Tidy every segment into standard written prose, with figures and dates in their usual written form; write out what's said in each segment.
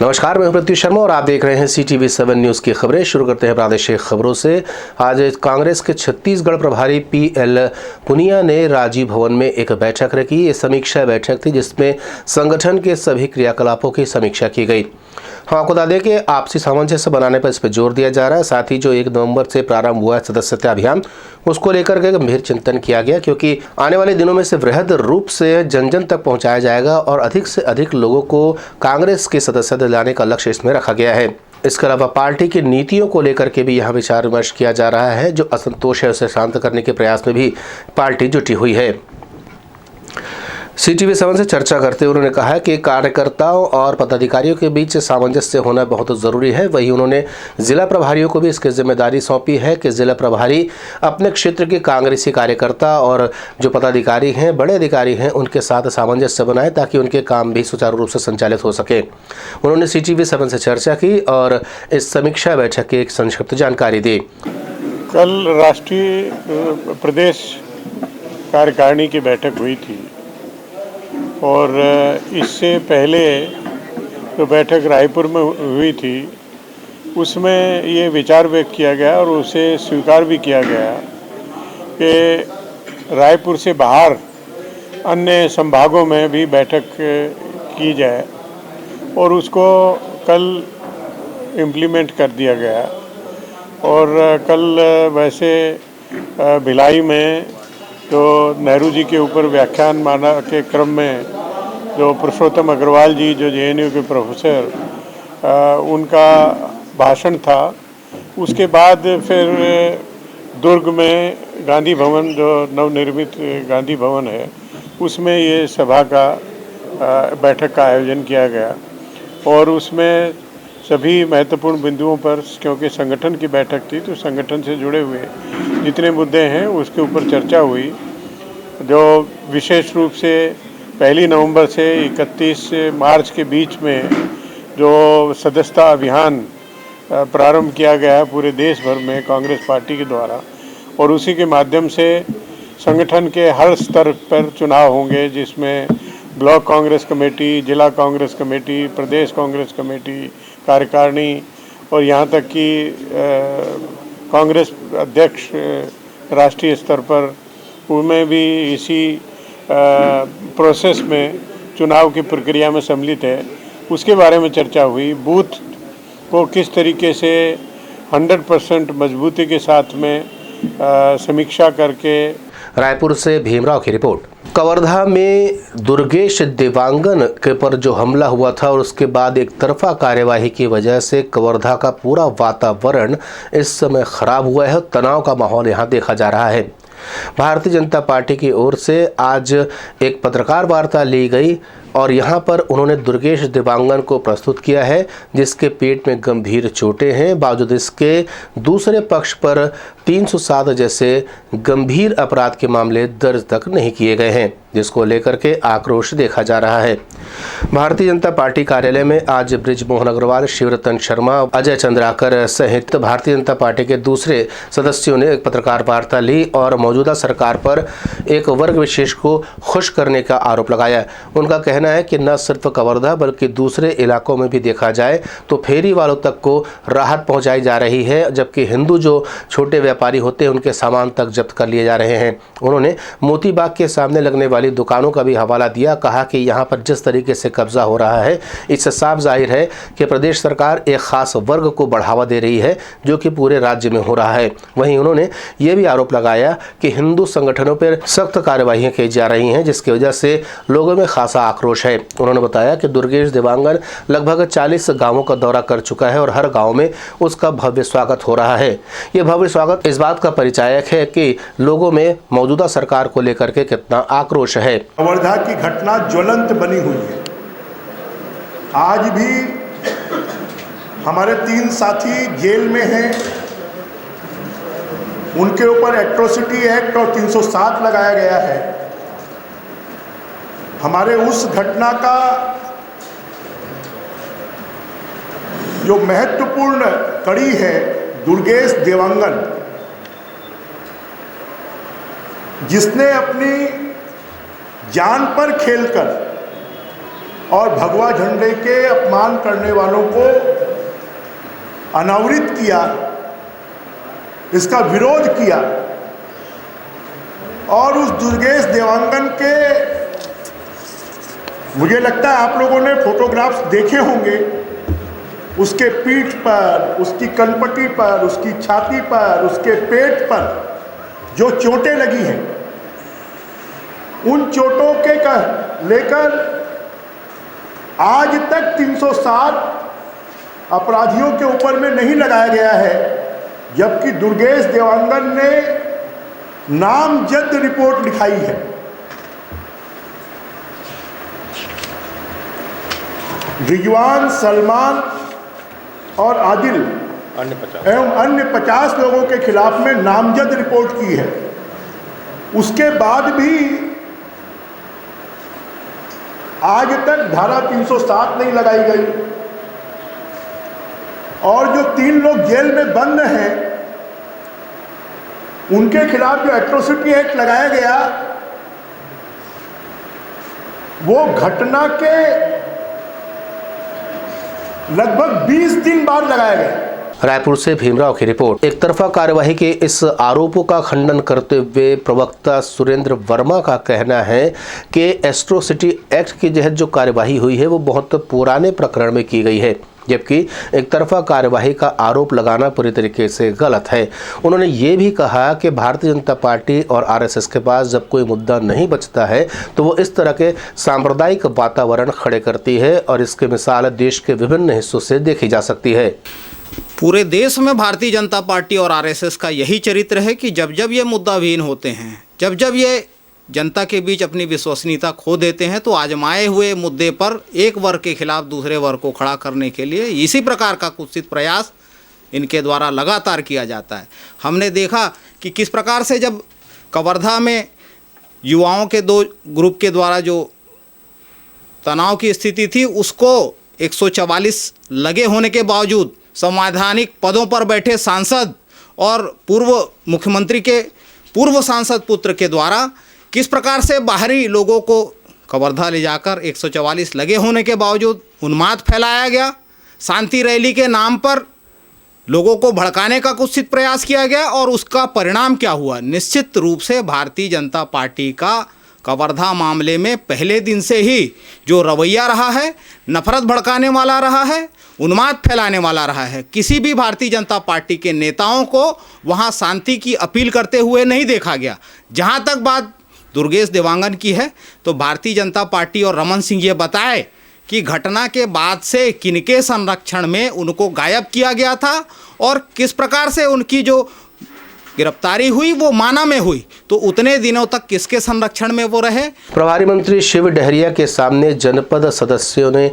नमस्कार, मैं प्रत्युष शर्मा और आप देख रहे हैं CTV7 न्यूज़ की खबरें। शुरू करते हैं प्रादेशिक खबरों से। आज कांग्रेस के छत्तीसगढ़ प्रभारी PL पुनिया ने राजीव भवन में एक बैठक रखी। ये समीक्षा बैठक थी जिसमें संगठन के सभी क्रियाकलापों की समीक्षा की गई। हम आपको बता दें कि आपसी सामंजस्य बनाने पर इस पर जोर दिया जा रहा है। साथ ही जो 1 नवंबर से प्रारंभ हुआ है सदस्यता अभियान, उसको लेकर के गंभीर चिंतन किया गया, क्योंकि आने वाले दिनों में इसे वृहद रूप से जन जन तक पहुंचाया जाएगा और अधिक से अधिक लोगों को कांग्रेस की सदस्यता दिलाने का लक्ष्य इसमें रखा गया है। इसके अलावा पार्टी की नीतियों को लेकर के भी यहाँ विचार विमर्श किया जा रहा है। जो असंतोष है उसे शांत करने के प्रयास में भी पार्टी जुटी हुई है। CTV7 से चर्चा करते हुए उन्होंने कहा कि कार्यकर्ताओं और पदाधिकारियों के बीच सामंजस्य होना बहुत ज़रूरी है। वहीं उन्होंने जिला प्रभारियों को भी इसकी जिम्मेदारी सौंपी है कि जिला प्रभारी अपने क्षेत्र के कांग्रेसी कार्यकर्ता और जो पदाधिकारी हैं, बड़े अधिकारी हैं, उनके साथ सामंजस्य बनाए ताकि उनके काम भी सुचारू रूप से संचालित हो सके। उन्होंने CTV7 से चर्चा की और इस समीक्षा बैठक की एक संक्षिप्त जानकारी दी। कल राष्ट्रीय प्रदेश कार्यकारिणी की बैठक हुई थी और इससे पहले जो बैठक रायपुर में हुई थी उसमें ये विचार व्यक्त किया गया और उसे स्वीकार भी किया गया कि रायपुर से बाहर अन्य संभागों में भी बैठक की जाए और उसको कल इम्प्लीमेंट कर दिया गया। और कल वैसे भिलाई में जो नेहरू जी के ऊपर व्याख्यान माना के क्रम में जो पुरुषोत्तम अग्रवाल जी जो JNU के प्रोफेसर, उनका भाषण था। उसके बाद फिर दुर्ग में गांधी भवन, जो नवनिर्मित गांधी भवन है, उसमें ये सभा का बैठक का आयोजन किया गया और उसमें सभी महत्वपूर्ण बिंदुओं पर, क्योंकि संगठन की बैठक थी तो संगठन से जुड़े हुए जितने मुद्दे हैं उसके ऊपर चर्चा हुई। जो विशेष रूप से 1 नवंबर से 31 मार्च के बीच में जो सदस्यता अभियान प्रारंभ किया गया है पूरे देश भर में कांग्रेस पार्टी के द्वारा, और उसी के माध्यम से संगठन के हर स्तर पर चुनाव होंगे, जिसमें ब्लॉक कांग्रेस कमेटी, जिला कांग्रेस कमेटी, प्रदेश कांग्रेस कमेटी, कार्यकारिणी और यहाँ तक कि कांग्रेस अध्यक्ष राष्ट्रीय स्तर पर, उनमें भी इसी प्रोसेस में चुनाव की प्रक्रिया में सम्मिलित है। उसके बारे में चर्चा हुई। बूथ को किस तरीके से 100% मजबूती के साथ में समीक्षा करके। रायपुर से भीमराव की रिपोर्ट। कवर्धा में दुर्गेश देवांगन के पर जो हमला हुआ था और उसके बाद एक तरफा कार्यवाही की वजह से कवर्धा का पूरा वातावरण इस समय खराब हुआ है। तनाव का माहौल यहाँ देखा जा रहा है। भारतीय जनता पार्टी की ओर से आज एक पत्रकार वार्ता ली गई और यहाँ पर उन्होंने दुर्गेश देवांगन को प्रस्तुत किया है, जिसके पेट में गंभीर चोटें हैं। बावजूद इसके दूसरे पक्ष पर 307 जैसे गंभीर अपराध के मामले दर्ज तक नहीं किए गए हैं, जिसको लेकर के आक्रोश देखा जा रहा है। भारतीय जनता पार्टी कार्यालय में आज बृजमोहन अग्रवाल, शिवरतन शर्मा, अजय चंद्राकर सहित भारतीय जनता पार्टी के दूसरे सदस्यों ने एक पत्रकार वार्ता ली और मौजूदा सरकार पर एक वर्ग विशेष को खुश करने का आरोप लगाया। उनका कहना है कि न सिर्फ कवर्धा बल्कि दूसरे इलाकों में भी देखा जाए तो फेरी वालों तक को राहत पहुंचाई जा रही है, जबकि हिंदू जो छोटे व्यापारी होते हैं उनके सामान तक जब्त कर लिए जा रहे हैं। उन्होंने मोती बाग के सामने लगने वाली दुकानों का भी हवाला दिया। कहा कि यहां पर जिस तरीके से कब्जा हो रहा है, इससे साफ जाहिर है कि प्रदेश सरकार एक खास वर्ग को बढ़ावा दे रही है, जो कि पूरे राज्य में हो रहा है। वहीं उन्होंने ये भी आरोप लगाया कि हिंदू संगठनों पर सख्त कार्यवाही की जा रही हैं, जिसकी वजह से लोगों में खासा आक्रोश है। उन्होंने बताया कि दुर्गेश देवांगन लगभग 40 गांवों का दौरा कर चुका है और हर गांव में उसका भव्य स्वागत हो रहा है। यह भव्य स्वागत इस बात का परिचायक है कि लोगों में मौजूदा सरकार को लेकर के कितना आक्रोश है। कवर्धा की घटना ज्वलंत बनी हुई है। आज भी हमारे 3 साथी जेल में हैं। उनके ऊपर एट्रोसिटी एक्ट और 307 लगाया गया है। हमारे उस घटना का जो महत्वपूर्ण कड़ी है, दुर्गेश देवांगन, जिसने अपनी जान पर खेलकर और भगवा झंडे के अपमान करने वालों को अनावृत किया, इसका विरोध किया और उस दुर्गेश देवांगन के, मुझे लगता है आप लोगों ने फोटोग्राफ्स देखे होंगे, उसके पीठ पर, उसकी कनपटी पर, उसकी छाती पर, उसके पेट पर जो चोटें लगी हैं, उन चोटों के लेकर आज तक 307 अपराधियों के ऊपर में नहीं लगाया गया है, जबकि दुर्गेश देवांगन ने नामजद रिपोर्ट लिखाई है। रिजवान, सलमान और आदिल एवं अन्य 50 लोगों के खिलाफ में नामजद रिपोर्ट की है। उसके बाद भी आज तक धारा 307 नहीं लगाई गई और जो 3 लोग जेल में बंद हैं उनके खिलाफ जो एट्रोसिटी एक्ट लगाया गया वो घटना के लगभग 20 दिन बाद लगाया गया। रायपुर से भीमराव की रिपोर्ट। एक तरफा कार्यवाही के इस आरोपों का खंडन करते हुए प्रवक्ता सुरेंद्र वर्मा का कहना है कि एट्रोसिटी एक्ट के तहत जो कार्यवाही हुई है वो बहुत पुराने प्रकरण में की गई है, जबकि एक तरफा कार्यवाही का आरोप लगाना पूरी तरीके से गलत है। उन्होंने ये भी कहा कि भारतीय जनता पार्टी और आरएसएस के पास जब कोई मुद्दा नहीं बचता है तो वो इस तरह के सांप्रदायिक वातावरण खड़े करती है और इसकी मिसाल देश के विभिन्न हिस्सों से देखी जा सकती है। पूरे देश में भारतीय जनता पार्टी और आरएसएस का यही चरित्र है कि जब जब ये मुद्दाविहीन होते हैं, जब जब ये जनता के बीच अपनी विश्वसनीयता खो देते हैं, तो आजमाए हुए मुद्दे पर एक वर्ग के खिलाफ दूसरे वर्ग को खड़ा करने के लिए इसी प्रकार का कुत्सित प्रयास इनके द्वारा लगातार किया जाता है। हमने देखा कि किस प्रकार से जब कवर्धा में युवाओं के 2 ग्रुप के द्वारा जो तनाव की स्थिति थी उसको 144 लगे होने के बावजूद संवैधानिक पदों पर बैठे सांसद और पूर्व मुख्यमंत्री के पूर्व सांसद पुत्र के द्वारा किस प्रकार से बाहरी लोगों को कवर्धा ले जाकर 144 लगे होने के बावजूद उन्माद फैलाया गया। शांति रैली के नाम पर लोगों को भड़काने का कुत्सित प्रयास किया गया और उसका परिणाम क्या हुआ? निश्चित रूप से भारतीय जनता पार्टी का कवर्धा मामले में पहले दिन से ही जो रवैया रहा है, नफरत भड़काने वाला रहा है, उन्माद फैलाने वाला रहा है। किसी भी भारतीय जनता पार्टी के नेताओं को वहां शांति की अपील करते हुए नहीं देखा गया। जहां तक बात दुर्गेश देवांगन की है तो भारतीय जनता पार्टी और रमन सिंह ये बताए कि घटना के बाद से किनके संरक्षण में उनको गायब किया गया था और किस प्रकार से उनकी जो गिरफ्तारी हुई वो माना में हुई, तो उतने दिनों तक किसके संरक्षण में वो रहे। प्रभारी मंत्री शिव डहरिया के सामने जनपद सदस्यों ने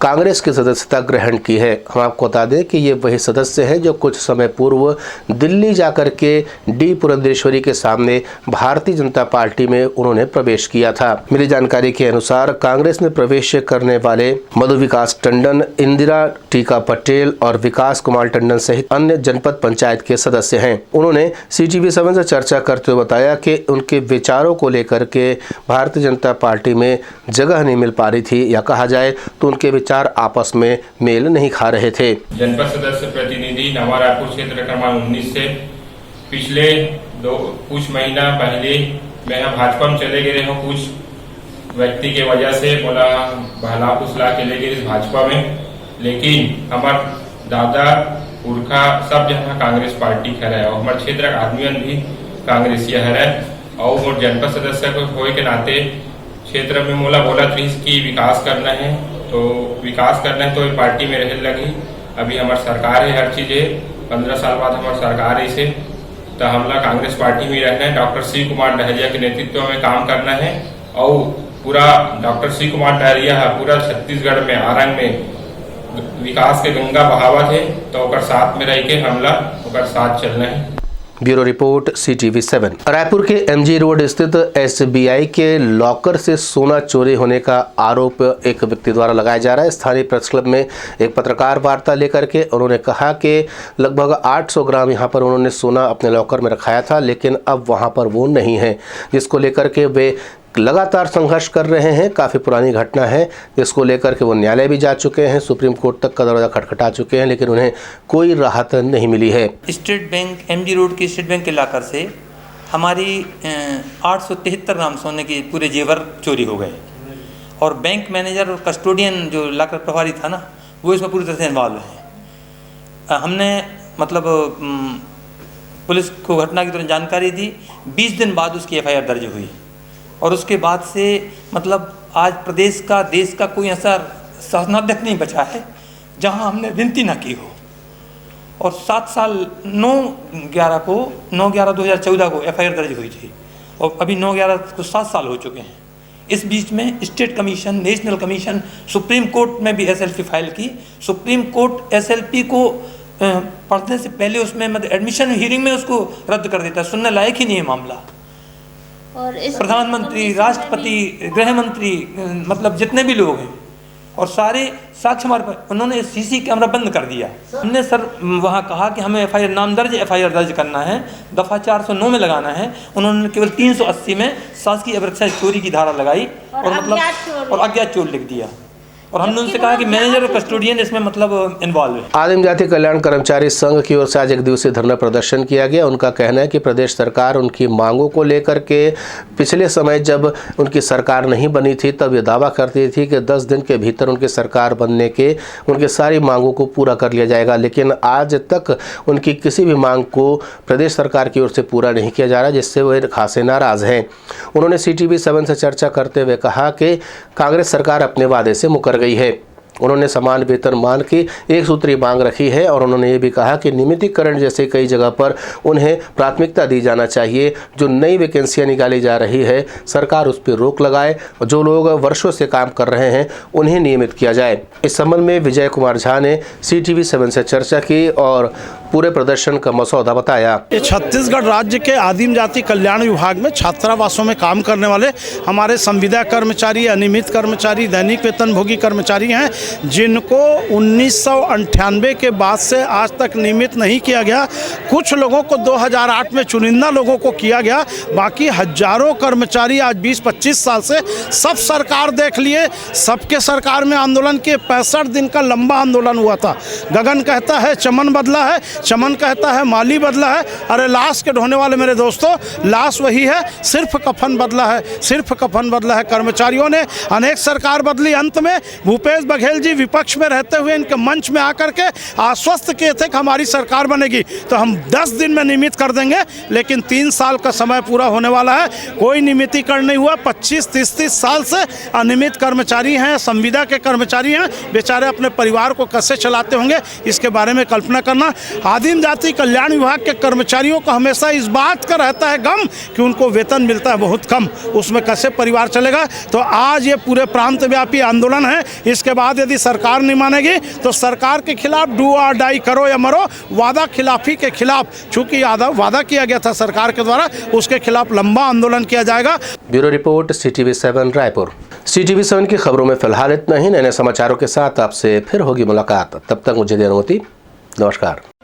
कांग्रेस की सदस्यता ग्रहण की है। हम आपको बता दें कि ये वही सदस्य हैं जो कुछ समय पूर्व दिल्ली जाकर के डी पुरंदेश्वरी के सामने भारतीय जनता पार्टी में उन्होंने प्रवेश किया था। मिली जानकारी के अनुसार कांग्रेस में प्रवेश करने वाले मधु विकास टंडन, इंदिरा टीका पटेल और विकास कुमार टंडन सहित अन्य जनपद पंचायत के सदस्य हैं। उन्होंने CTV7 से चर्चा करते हुए बताया कि उनके विचारों को लेकर के भारतीय जनता पार्टी में जगह नहीं मिल पा रही थी, या कहा जाए तो उनके विचार आपस में मेल नहीं खा रहे थे। जनपद सदस्य प्रतिनिधि नवा रायपुर क्षेत्र क्रमांक 19 से पिछले कुछ महीना पहले मैं भाजपा में चले गए हूँ। कुछ व्यक्ति के वजह से बोला बहला फुसला के ले गए भाजपा में, लेकिन हमार दादा पुरखा सब जहाँ कांग्रेस पार्टी खड़ा है और हमारे क्षेत्र का आदमी भी कांग्रेसी है और जनपद सदस्य को होए के नाते क्षेत्र में मोला बोला थी कि विकास करना है, तो विकास करना है तो पार्टी में रह लगी। अभी हमारी सरकार है, हर चीज है, 15 साल बाद हमारी सरकार है, इसे तो हमला कांग्रेस पार्टी में रहना है। डॉक्टर शिव कुमार डहरिया के नेतृत्व में काम करना है और पूरा डॉक्टर शिव कुमार डहरिया है पूरा छत्तीसगढ़ में आरंग में विकास के गंगा बहावत है, तो साथ में रह के हमला साथ चलना है। Bureau report CTV7। रायपुर के MG रोड स्थित SBI के लॉकर से सोना चोरी होने का आरोप एक व्यक्ति द्वारा लगाया जा रहा है। स्थानीय प्रेस क्लब में एक पत्रकार वार्ता लेकर के उन्होंने कहा कि लगभग 800 ग्राम यहां पर उन्होंने सोना अपने लॉकर में रखाया था, लेकिन अब वहां पर वो नहीं है, जिसको लेकर के वे लगातार संघर्ष कर रहे हैं। काफ़ी पुरानी घटना है, इसको लेकर के वो न्यायालय भी जा चुके हैं, सुप्रीम कोर्ट तक का दरवाज़ा खटखटा चुके हैं, लेकिन उन्हें कोई राहत नहीं मिली है। स्टेट बैंक एमजी रोड की स्टेट बैंक के लाकर से हमारी 873 ग्राम सोने के पूरे जेवर चोरी हो गए और बैंक मैनेजर और कस्टोडियन जो लाकर प्रभारी था ना, वो इसमें पूरी तरह से इन्वॉल्व है। हमने मतलब पुलिस को घटना की तुरंत जानकारी दी, 20 दिन बाद उसकी एफआईआर दर्ज हुई और उसके बाद से मतलब आज प्रदेश का देश का कोई ऐसा शासनाध्यक्ष नहीं बचा है जहां हमने विनती ना की हो। और 7 साल 9/11/2014 को एफआईआर दर्ज हुई थी और अभी 9/11 को 7 साल हो चुके हैं। इस बीच में state commission, national commission, supreme court में भी एसएलपी फाइल की। सुप्रीम कोर्ट एसएलपी को पढ़ने से पहले उसमें मतलब एडमिशन हियरिंग में उसको रद्द कर देता है, सुनने लायक ही नहीं है मामला। और इस प्रधानमंत्री, राष्ट्रपति, गृह मंत्री, मतलब जितने भी लोग हैं और सारे साक्ष्य हमारे पास, उन्होंने सीसी कैमरा बंद कर दिया। हमने सर वहाँ कहा कि हमें एफआईआर एफआईआर दर्ज करना है, दफ़ा 409 में लगाना है। उन्होंने केवल 380 में शासकीय अवरक्षा चोरी की धारा लगाई और मतलब और अज्ञात चोर लिख दिया। और हमने उनसे कहा कि मैनेजर और कस्टोडियन इसमें मतलब इन्वॉल्व है। आदिम जाति कल्याण कर्मचारी संघ की ओर से आज एक दिवसीय धरना प्रदर्शन किया गया। उनका कहना है कि प्रदेश सरकार उनकी मांगों को लेकर के पिछले समय जब उनकी सरकार नहीं बनी थी तब ये दावा करती थी कि 10 दिन के भीतर उनकी सरकार बनने के उनकी सारी मांगों को पूरा कर लिया जाएगा, लेकिन आज तक उनकी किसी भी मांग को प्रदेश सरकार की ओर से पूरा नहीं किया जा रहा, जिससे वे खासे नाराज हैं। उन्होंने CTV 7 से चर्चा करते हुए कहा कि कांग्रेस सरकार अपने वादे से मुकर गई है। उन्होंने समान वेतन मान की एक सूत्री मांग रखी है और उन्होंने ये भी कहा कि नियमितीकरण जैसे कई जगह पर उन्हें प्राथमिकता दी जाना चाहिए। जो नई वैकेंसियां निकाली जा रही है सरकार उस पर रोक लगाए और जो लोग वर्षों से काम कर रहे हैं उन्हें नियमित किया जाए। इस संबंध में विजय कुमार झा ने CTV 7 से चर्चा की और पूरे प्रदर्शन का मसौदा बताया। ये छत्तीसगढ़ राज्य के आदिम जाति कल्याण विभाग में छात्रावासों में काम करने वाले हमारे संविदा कर्मचारी, अनियमित कर्मचारी, दैनिक वेतनभोगी कर्मचारी हैं, जिनको 1998 के बाद से आज तक नियमित नहीं किया गया। कुछ लोगों को 2008 में चुनिंदा लोगों को किया गया, बाकी हजारों कर्मचारी आज 20-25 साल से सब सरकार देख लिए, सबके सरकार में आंदोलन किए। 65 दिन का लंबा आंदोलन हुआ था। गगन कहता है चमन बदला है, चमन कहता है माली बदला है। अरे लाश के ढोने वाले मेरे दोस्तों, लाश वही है, सिर्फ कफन बदला है, सिर्फ कफन बदला है। कर्मचारियों ने अनेक सरकार बदली, अंत में भूपेश बघेल जी विपक्ष में रहते हुए इनके मंच में आकर के आश्वस्त किए थे कि हमारी सरकार बनेगी तो हम 10 दिन में नियमित कर देंगे, लेकिन 3 साल का समय पूरा होने वाला है, कोई नियमितीकरण नहीं हुआ। 25-30 साल से अनियमित कर्मचारी हैं, संविदा के कर्मचारी हैं, बेचारे अपने परिवार को कैसे चलाते होंगे इसके बारे में कल्पना करना। आदिम जाति कल्याण विभाग के कर्मचारियों को हमेशा इस बात का रहता है गम कि उनको वेतन मिलता है बहुत कम, उसमें कैसे परिवार चलेगा। तो आज ये पूरे प्रांत व्यापी आंदोलन है। इसके बाद यदि सरकार नहीं मानेगी तो सरकार के खिलाफ डू और डाई, करो या मरो, वादा खिलाफी के खिलाफ, चूंकि वादा किया गया था सरकार के द्वारा, उसके खिलाफ लंबा आंदोलन किया जाएगा। Bureau report CTV 7 Raipur. CTV 7 की खबरों में फिलहाल इतना ही। नए समाचारों के साथ आपसे फिर होगी मुलाकात, तब तक मुझे दे अनुमति। नमस्कार।